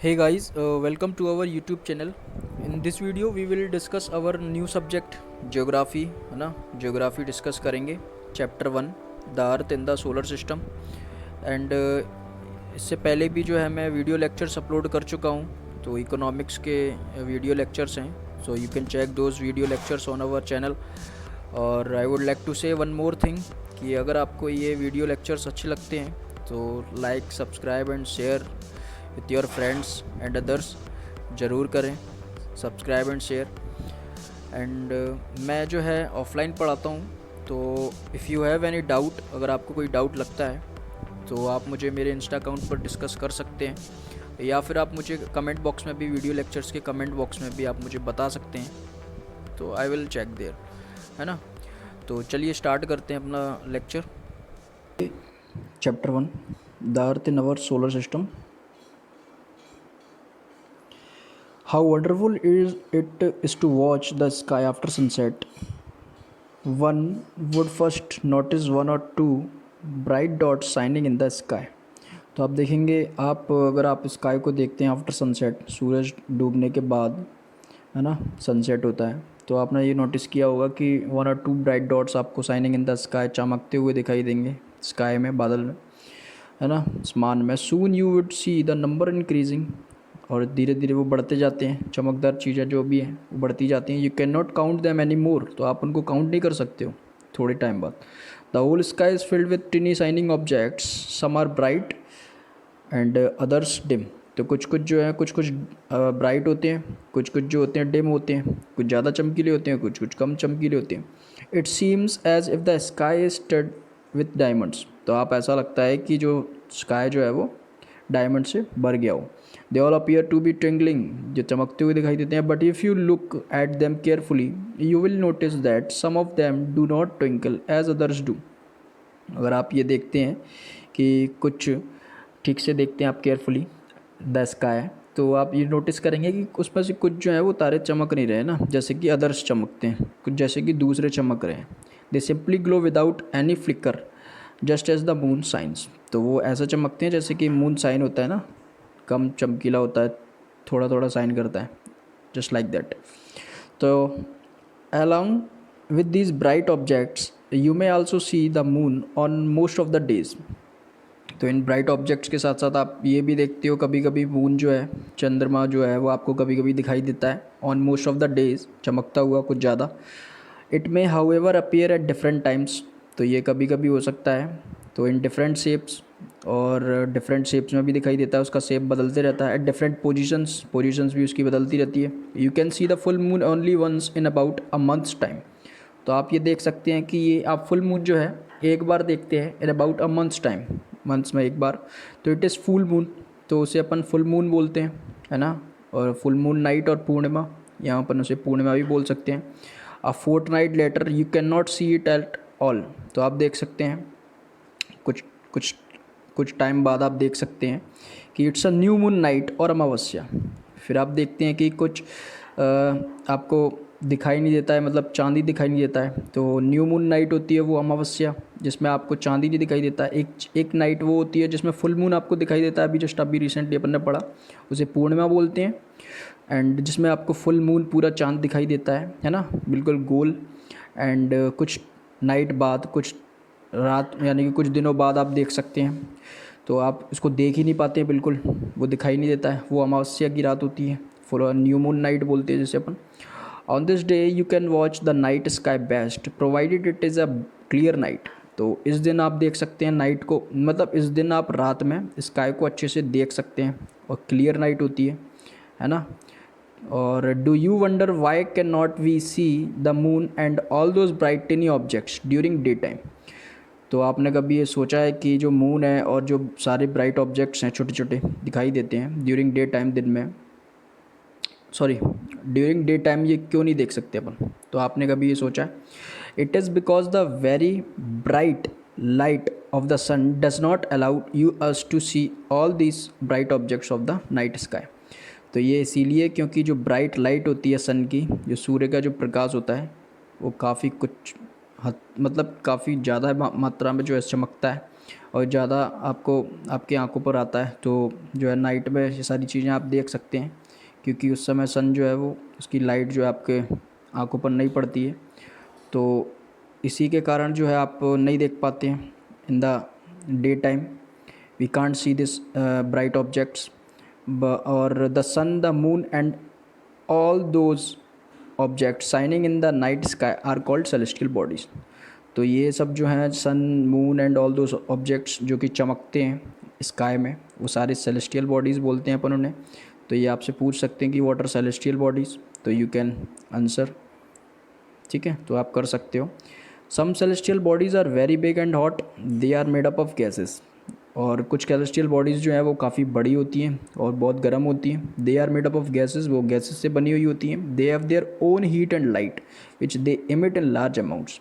Hey guys, welcome to our YouTube channel. In this video we will discuss our new subject geography, है ना. geography discuss करेंगे. Chapter 1 the earth in the solar system. And इससे पहले भी जो है मैं वीडियो लेक्चर्स अपलोड कर चुका हूँ, तो इकोनॉमिक्स के वीडियो लेक्चर्स हैं, so you can check those video lectures on our channel. और I would like to say one more thing कि अगर आपको ये वीडियो लेक्चर्स अच्छे लगते हैं तो like, subscribe and share with your friends and others. ज़रूर करें सब्सक्राइब एंड शेयर. एंड मैं जो है ऑफलाइन पढ़ाता हूँ, तो if you have any doubt, अगर आपको कोई डाउट लगता है तो आप मुझे मेरे इंस्टा अकाउंट पर डिस्कस कर सकते हैं, या फिर आप मुझे कमेंट बॉक्स में भी, वीडियो लेक्चर्स के कमेंट बॉक्स में भी आप मुझे बता सकते हैं, तो आई विल चेक देयर, है ना. तो चलिए स्टार्ट करते हैं अपना lecture. Chapter 1 the earth in our solar system. How wonderful it is to watch the sky after sunset. One would first notice one or two bright dots shining in the sky. तो आप देखेंगे, आप अगर आप sky को देखते हैं after sunset, सूरज डूबने के बाद, है ना, सनसेट होता है, तो आपने ये नोटिस किया होगा कि वन और टू ब्राइट डॉट्स आपको शाइनिंग इन द स्काई, चमकते हुए दिखाई देंगे स्काई में, बादल में, है ना, आसमान में. Soon you would see the number increasing. और धीरे धीरे वो बढ़ते जाते हैं, चमकदार चीज़ें जो भी हैं वो बढ़ती जाती हैं. You can not count them any more. तो आप उनको काउंट नहीं कर सकते हो थोड़े टाइम बाद. The whole sky is filled with tiny shining objects. Some are bright and others dim. तो कुछ कुछ जो है, कुछ कुछ ब्राइट होते हैं, कुछ कुछ जो होते हैं डिम होते हैं, कुछ ज़्यादा चमकीले होते हैं, कुछ कुछ कम चमकीले होते हैं. It seems as if the sky is stud with diamonds. तो आप ऐसा लगता है कि जो स्काई जो है वो डायमंड से भर गया हो. They all appear to be twinkling. जो चमकते हुए दिखाई देते हैं. But if you look at them carefully you will notice that some of them do not twinkle as others do. अगर आप ये देखते हैं कि कुछ ठीक से देखते हैं आप केयरफुली द स्काई, तो आप ये नोटिस करेंगे कि उसमें से कुछ जो है वो तारे चमक नहीं रहे ना, जैसे कि अदर्स चमकते हैं, कुछ जैसे कि दूसरे चमक रहे हैं. They simply glow without any flicker just as the moon shines. तो वो ऐसा चमकते हैं जैसे कि मून साइन होता है ना, कम चमकीला होता है, थोड़ा थोड़ा साइन करता है, जस्ट लाइक दैट. तो along with these bright objects you may also C the moon on most of the days. तो इन ब्राइट ऑब्जेक्ट्स के साथ साथ आप ये भी देखते हो कभी कभी मून जो है, चंद्रमा जो है, वो आपको कभी कभी दिखाई देता है on most of the days, चमकता हुआ कुछ ज़्यादा. It may however appear at different times. तो ये कभी कभी हो सकता है, तो इन डिफरेंट शेप्स, और डिफरेंट शेप्स में भी दिखाई देता है, उसका शेप बदलते रहता है. एट डिफरेंट पोजीशंस भी उसकी बदलती रहती है. You can see the full moon only once in about a month's time. तो आप ये देख सकते हैं कि ये आप फुल मून जो है एक बार देखते हैं इन about a month's time, months में एक बार, तो इट इज़ फुल मून. तो उसे अपन फुल मून बोलते हैं, है ना. और फुल मून नाइट और पूर्णिमा, यहाँ अपन उसे पूर्णिमा भी बोल सकते हैं. A fortnight later you can not see it at all. तो आप देख सकते हैं कुछ कुछ कुछ टाइम बाद आप देख सकते हैं कि it's a new moon night और अमावस्या. फिर आप देखते हैं कि कुछ आपको दिखाई नहीं देता है, मतलब चांदी दिखाई नहीं देता है. तो न्यू मून नाइट होती है वो अमावस्या, जिसमें आपको चांदी नहीं दिखाई देता है. एक नाइट वो होती है जिसमें फुल मून आपको दिखाई देता है, अभी जस्ट अभी रिसेंटली अपन ने पढ़ा, उसे पूर्णिमा बोलते हैं. एंड जिसमें आपको फुल मून पूरा चांद दिखाई देता है ना, बिल्कुल गोल. एंड कुछ नाइट बाद, कुछ रात यानी कि कुछ दिनों बाद आप देख सकते हैं, तो आप उसको देख ही नहीं पाते हैं, बिल्कुल वो दिखाई नहीं देता है, वो अमावस्या की रात होती है, फुल न्यू मून नाइट बोलते हैं जैसे अपन. On this day you can watch the night sky best provided it is a clear night. तो इस दिन आप देख सकते हैं नाइट को, मतलब इस दिन आप रात में स्काई को अच्छे से देख सकते हैं, और क्लियर नाइट होती है ना. और do you wonder why can not we see the moon and all those bright tiny objects during day time. तो आपने कभी ये सोचा है कि जो मून है और जो सारे ब्राइट ऑब्जेक्ट्स हैं छोटे छोटे दिखाई देते हैं ड्यूरिंग डे टाइम, दिन में, सॉरी ड्यूरिंग डे टाइम, ये क्यों नहीं देख सकते अपन. तो आपने कभी ये सोचा है? It is because the very bright light of the sun does not allow you us to see all this bright objects of the night sky. तो ये इसीलिए क्योंकि जो ब्राइट लाइट होती है सन की, जो सूर्य का जो प्रकाश होता है, वो काफ़ी कुछ मतलब काफ़ी ज़्यादा मात्रा में जो है चमकता है, और ज़्यादा आपको आपकी आंखों पर आता है, तो जो है नाइट में ये सारी चीज़ें आप देख सकते हैं, क्योंकि उस समय सन जो है वो उसकी लाइट जो है आपके आंखों पर नहीं पड़ती है, तो इसी के कारण जो है आप नहीं देख पाते हैं in the day time. We can't see this bright objects. और the sun, the moon and all those object shining in the night sky are called celestial bodies. तो ये सब जो हैं sun, moon and all those objects जो कि चमकते हैं स्काई में, वो सारे सेलेस्टियल बॉडीज़ बोलते हैं अपन उन्हें। तो ये आपसे पूछ सकते हैं कि व्हाट आर सेलेस्टियल बॉडीज़, तो यू कैन आंसर। ठीक है, तो आप कर सकते हो। Some celestial bodies are very big and hot, they are made up of gases. और कुछ सेलेस्टियल बॉडीज़ जो हैं वो काफ़ी बड़ी होती हैं और बहुत गर्म होती हैं। They are made up of gases, वो गैसेस से बनी हुई होती हैं। They have their own heat and light which they emit in large amounts.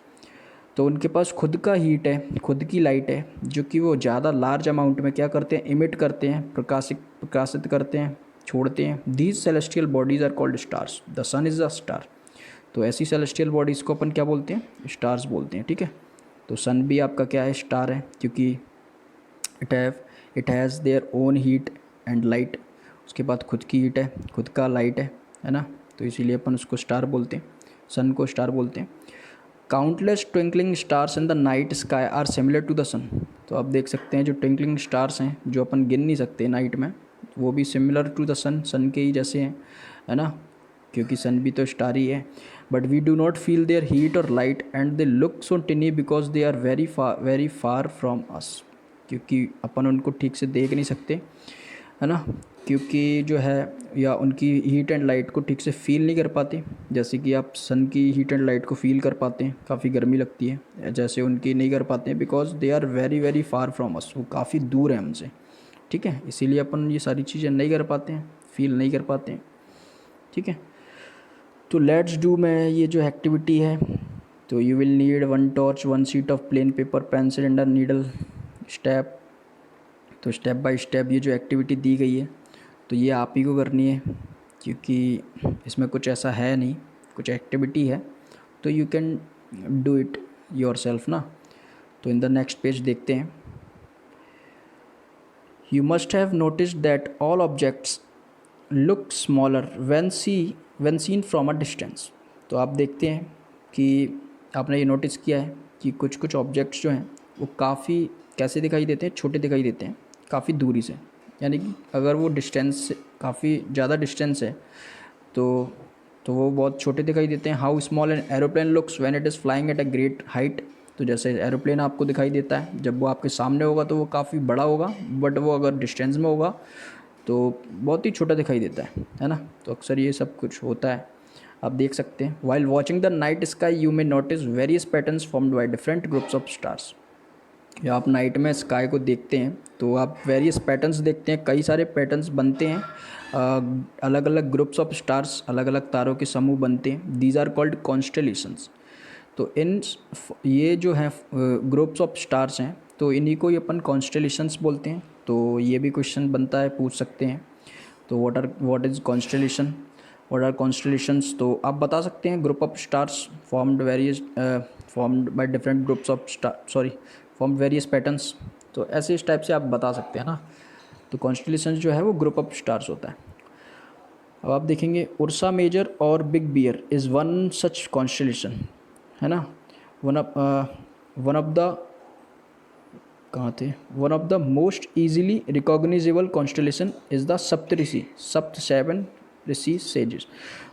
तो उनके पास खुद का हीट है, खुद की लाइट है, जो कि वो ज़्यादा लार्ज अमाउंट में क्या करते हैं, इमिट करते हैं, प्रकाशित करते हैं, छोड़ते हैं। These celestial bodies are called stars, the sun is a star. तो ऐसी सेलेस्टियल बॉडीज़ को अपन क्या बोलते हैं, स्टार्स बोलते हैं। ठीक है, तो सन भी आपका क्या है, स्टार है, क्योंकि it has their own heat and light. उसके बाद खुद की हीट है, खुद का लाइट है ना, तो इसीलिए अपन उसको स्टार बोलते हैं, सन को स्टार बोलते हैं। Countless twinkling stars in the night sky are similar to the sun. तो आप देख सकते हैं जो ट्विंकलिंग स्टार्स हैं जो अपन गिन नहीं सकते नाइट में, वो भी सिमिलर टू द सन, सन के ही जैसे हैं, है ना, क्योंकि सन भी तो स्टार ही है। But we do not feel their heat और light and they look so tiny because they are very far from us. क्योंकि अपन उनको ठीक से देख नहीं सकते, है ना, क्योंकि जो है या उनकी हीट एंड लाइट को ठीक से फील नहीं कर पाते, जैसे कि आप सन की हीट एंड लाइट को फील कर पाते हैं, काफ़ी गर्मी लगती है, जैसे उनकी नहीं कर पाते हैं, because they are very far from us, वो काफ़ी दूर है हमसे। ठीक है, इसीलिए अपन ये सारी चीज़ें नहीं कर पाते हैं, फील नहीं कर पाते हैं। ठीक है, तो लेट्स डू में ये जो एक्टिविटी है, तो you will need 1 torch, 1 sheet of plain paper, pencil and a needle, step. तो स्टेप बाय स्टेप ये जो एक्टिविटी दी गई है तो ये आप ही को करनी है, क्योंकि इसमें कुछ ऐसा है नहीं, कुछ एक्टिविटी है, तो you can do it yourself ना। तो इन द नेक्स्ट पेज देखते हैं। You must have noticed that all objects look smaller when seen from a distance. तो आप देखते हैं कि आपने ये नोटिस किया है कि कुछ कुछ ऑब्जेक्ट्स जो हैं वो काफ़ी कैसे दिखाई देते हैं, छोटे दिखाई देते हैं काफ़ी दूरी से। यानी कि अगर वो डिस्टेंस से काफ़ी ज़्यादा डिस्टेंस है तो वो बहुत छोटे दिखाई देते हैं। How small an aeroplane looks when it is flying at a great height. तो जैसे एरोप्लेन आपको दिखाई देता है, जब वो आपके सामने होगा तो वो काफ़ी बड़ा होगा, बट वो अगर डिस्टेंस में होगा तो बहुत ही छोटा दिखाई देता है ना। तो अक्सर ये सब कुछ होता है, आप देख सकते हैं। While watching the night sky you may notice various patterns formed by different groups of stars. या आप नाइट में स्काई को देखते हैं तो आप वेरियस पैटर्न्स देखते हैं, कई सारे पैटर्न्स बनते हैं, अलग अलग ग्रुप्स ऑफ स्टार्स, अलग अलग तारों के समूह बनते हैं। These are called constellations. तो इन ये जो है ग्रुप्स ऑफ स्टार्स हैं, तो इन्हीं को ही अपन कॉन्स्टेलेशंस बोलते हैं। तो ये भी क्वेश्चन बनता है, पूछ सकते हैं। तो what is constellation, what are constellations. तो आप बता सकते हैं group of stars formed by different groups of star formed various patterns. तो ऐसे इस टाइप से आप बता सकते हैं ना। तो कॉन्स्टेलेशंस जो है वो ग्रुप ऑफ स्टार्स होता है। अब आप देखेंगे उर्सा मेजर और Big Bear is one such constellation, है ना। वन ऑफ द कहाँ थे, one of the most easily recognizable constellation is the Saptarishi, सप्त 7 ऋषि सेजेस।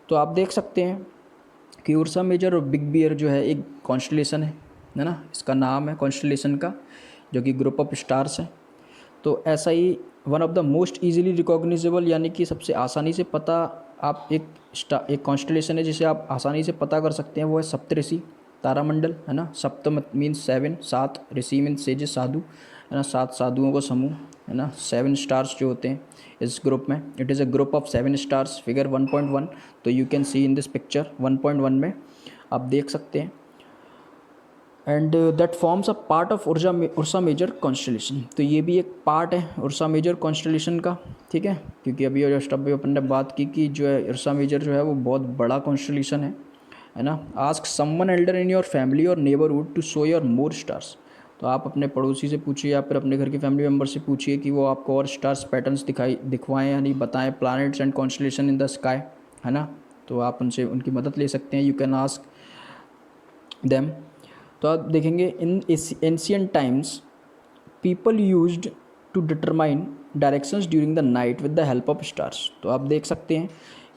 तो आप देख सकते हैं कि उर्सा मेजर और बिग बियर जो है एक कॉन्स्टेलेशन है ना, इसका नाम है कॉन्स्टेलेशन का, जो कि ग्रुप ऑफ स्टार्स है। तो ऐसा ही one of the most easily recognizable, यानी कि सबसे आसानी से पता, आप एक कॉन्स्टेलेशन है जिसे आप आसानी से पता कर सकते हैं, वो है सप्तऋषि तारामंडल, है ना। सप्तम मीन्स 7, 7, ऋषि मीन्स सेज साधु, है ना, 7 साधुओं का समूह, है ना। 7 स्टार्स जो होते हैं इस ग्रुप में, it is a group of 7 stars, figure 1.1। तो you can see in this picture 1.1 में आप देख सकते हैं। And that forms a part of Ursa Major constellation. तो ये भी एक पार्ट है उर्सा मेजर कॉन्स्टेलेशन का, ठीक है, क्योंकि अभी जस्ट अभी अपन ने बात की कि जो है उर्सा मेजर जो है वो बहुत बड़ा कॉन्स्टेलेशन है ना। Ask someone elder in your family or neighbourhood to show your more stars. तो आप अपने पड़ोसी से पूछिए या फिर अपने घर के फैमिली मेम्बर से पूछिए कि वो आपको और स्टार्स पैटर्न्स दिखवाएं या नहीं बताएं, planets and constellation in the sky, है ना। तो आप उनसे उनकी मदद ले सकते हैं, यू कैन आस्क देम। तो आप देखेंगे in ancient times people used to determine directions during the night with the help of stars. तो आप देख सकते हैं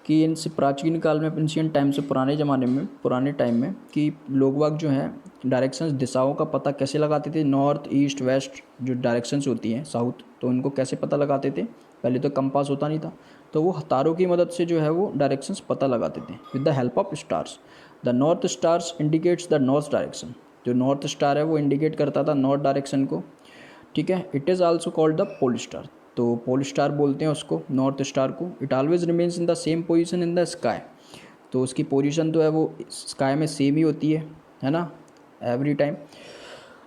कि इनसे प्राचीन काल में, एंशियंट टाइम से, पुराने ज़माने में, पुराने टाइम में, कि लोग वाग जो हैं डायरेक्शंस, दिशाओं का पता कैसे लगाते थे, नॉर्थ ईस्ट वेस्ट जो डायरेक्शंस होती हैं, साउथ, तो उनको कैसे पता लगाते थे। पहले तो कंपास होता नहीं था, तो वो तारों की मदद से जो है वो डायरेक्शंस पता लगाते थे with the help of stars. The north stars indicates the north direction. जो नॉर्थ स्टार है वो इंडिकेट करता था नॉर्थ डायरेक्शन को, ठीक है। It is also called the pole star. तो पोल स्टार बोलते हैं उसको, नॉर्थ स्टार को। It always remains in the same position in the sky. तो उसकी पोजीशन तो है वो स्काई में सेम ही होती है ना, every time.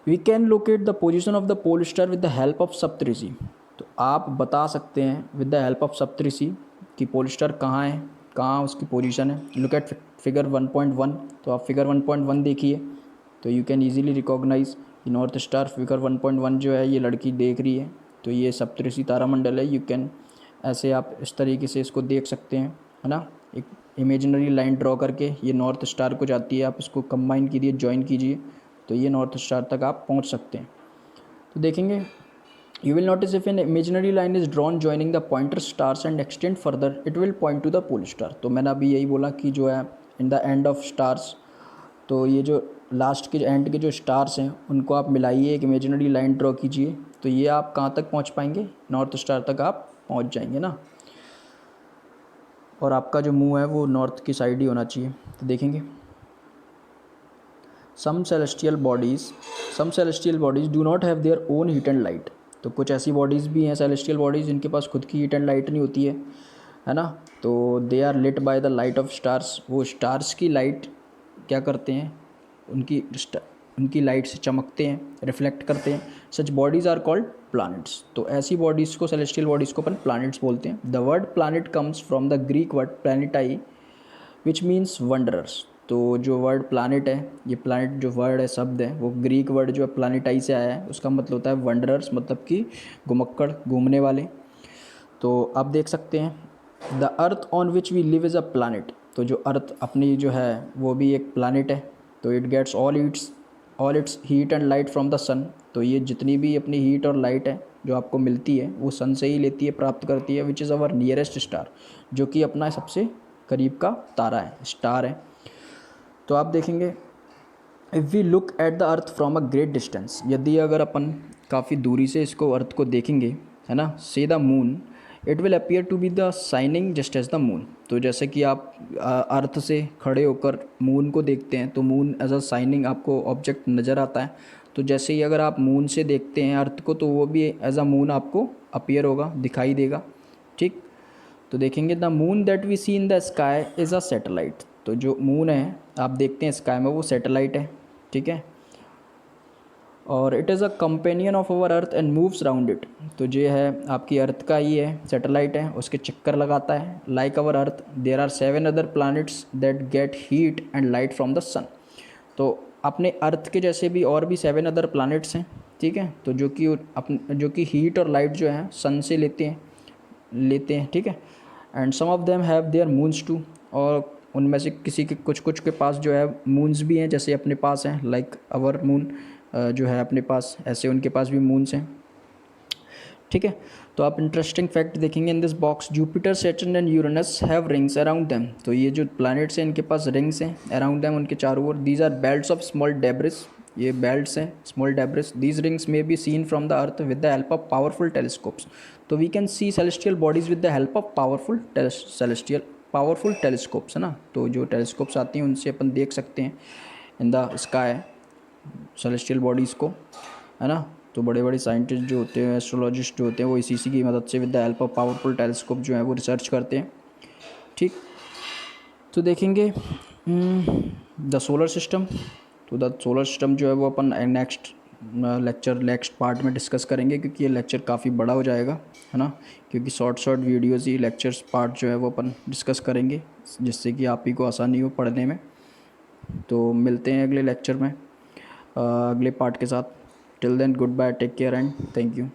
We can locate the position of the pole star with the help of Saptarishi. तो आप बता सकते हैं with the help of Saptarishi कि पोल स्टार कहाँ है, कहाँ उसकी पोजीशन है। Look at figure 1.1। तो आप फिगर 1.1 देखिए, तो you can easily recognize north star. Figure 1.1 जो है ये लड़की देख रही है, तो ये सप्तऋषि तारामंडल है। यू कैन ऐसे आप इस तरीके से इसको देख सकते हैं, है ना। एक इमेजिनरी लाइन ड्रॉ करके ये नॉर्थ स्टार को जाती है, आप इसको कंबाइन कीजिए, ज्वाइन कीजिए, तो ये नॉर्थ स्टार तक आप पहुंच सकते हैं। तो देखेंगे you will notice if an imaginary line is drawn joining the pointer stars and extend further it will point to the pole star. तो मैंने अभी यही बोला कि जो है in the end of stars, तो ये जो लास्ट के एंड के जो स्टार्स हैं उनको आप मिलाइए, एक इमेजिनरी लाइन ड्रॉ कीजिए, तो ये आप कहाँ तक पहुँच पाएंगे, नॉर्थ स्टार तक आप पहुँच जाएंगे ना। और आपका जो मुंह है वो नॉर्थ की साइड ही होना चाहिए। तो देखेंगे some celestial bodies do not have their own heat and light. तो कुछ ऐसी बॉडीज़ भी हैं, सेलेस्टियल बॉडीज़, जिनके पास खुद की हीट एंड लाइट नहीं होती है ना। तो they are lit by the light of stars. वो स्टार्स की लाइट क्या करते हैं, उनकी लाइट से चमकते हैं, रिफ्लेक्ट करते हैं। सच बॉडीज़ आर कॉल्ड प्लैनेट्स। तो ऐसी बॉडीज़ को, सेलेस्टियल बॉडीज़ को अपन प्लैनेट्स बोलते हैं। The word planet comes from the Greek word planetai which means wanderers. तो जो वर्ड प्लैनेट है, ये प्लैनेट जो वर्ड है, शब्द है, वो ग्रीक वर्ड जो है प्लैनेटाई से आया है। उसका मतलब होता है वंडरर्स, मतलब कि घुमक्कड़, घूमने वाले। तो आप देख सकते हैं the earth on which we live is a planet. तो जो अर्थ अपनी जो है वो भी एक प्लानट है। तो it gets all its heat and light from the sun. तो ये जितनी भी अपनी हीट और लाइट है जो आपको मिलती है वो सन से ही लेती है, प्राप्त करती है। Which is our nearest star, जो कि अपना सबसे करीब का तारा है, स्टार है। तो आप देखेंगे if we look at the earth from a great distance, यदि अगर अपन काफ़ी दूरी से इसको अर्थ को देखेंगे, है ना, से the moon it will appear to be the shining just as the moon. तो जैसे कि आप अर्थ से खड़े होकर मून को देखते हैं, तो मून एज अ शाइनिंग आपको ऑब्जेक्ट नज़र आता है। तो जैसे ही अगर आप मून से देखते हैं अर्थ को, तो वो भी एज अ मून आपको अपीयर होगा, दिखाई देगा, ठीक। तो देखेंगे the moon that we see in the sky is a satellite. तो जो मून है आप देखते हैं स्काई में, वो सैटेलाइट है, ठीक है। और it is a companion of our earth and moves round it. तो जो है आपकी अर्थ का ही है, सैटेलाइट है, उसके चक्कर लगाता है। Like our earth there are 7 other planets that get heat and light from the sun. तो अपने अर्थ के जैसे भी और भी 7 अदर प्लैनेट्स हैं, ठीक है। तो जो कि हीट और लाइट जो है सन से लेते हैं, ठीक है। And some of them have their moons too. और उनमें से किसी के कुछ के पास जो है मून्स भी हैं, जैसे अपने पास हैं, लाइक अवर मून जो है अपने पास, ऐसे उनके पास भी मून्स हैं, ठीक है। तो आप इंटरेस्टिंग फैक्ट देखेंगे in this box, Jupiter, Saturn and Uranus have rings around them. तो ये जो प्लैनेट्स हैं इनके पास रिंग्स हैं अराउंड देम, उनके चारों ओर। These are belts of small debris. ये बेल्ट्स हैं small debris. These rings may be seen from the earth with the help of powerful telescopes. तो we can see celestial bodies with the help of powerful telescopes, है ना। तो जो telescopes आती हैं उनसे अपन देख सकते हैं in the sky celestial bodies को, है ना। तो बड़े बड़े साइंटिस्ट जो होते हैं, एस्ट्रोलॉजिस्ट जो होते हैं, वो इसी की मदद से with the help of powerful telescope जो है वो रिसर्च करते हैं, ठीक। तो देखेंगे द सोलर सिस्टम। तो द सोलर सिस्टम जो है वो अपन नेक्स्ट पार्ट में डिस्कस करेंगे, क्योंकि ये लेक्चर काफ़ी बड़ा हो जाएगा, है ना। क्योंकि शॉर्ट वीडियोज़ ही लेक्चर्स पार्ट जो है वो अपन डिस्कस करेंगे, जिससे कि आप ही को आसानी हो पढ़ने में। तो मिलते हैं अगले लेक्चर में अगले पार्ट के साथ। Till then, goodbye, take care, and thank you.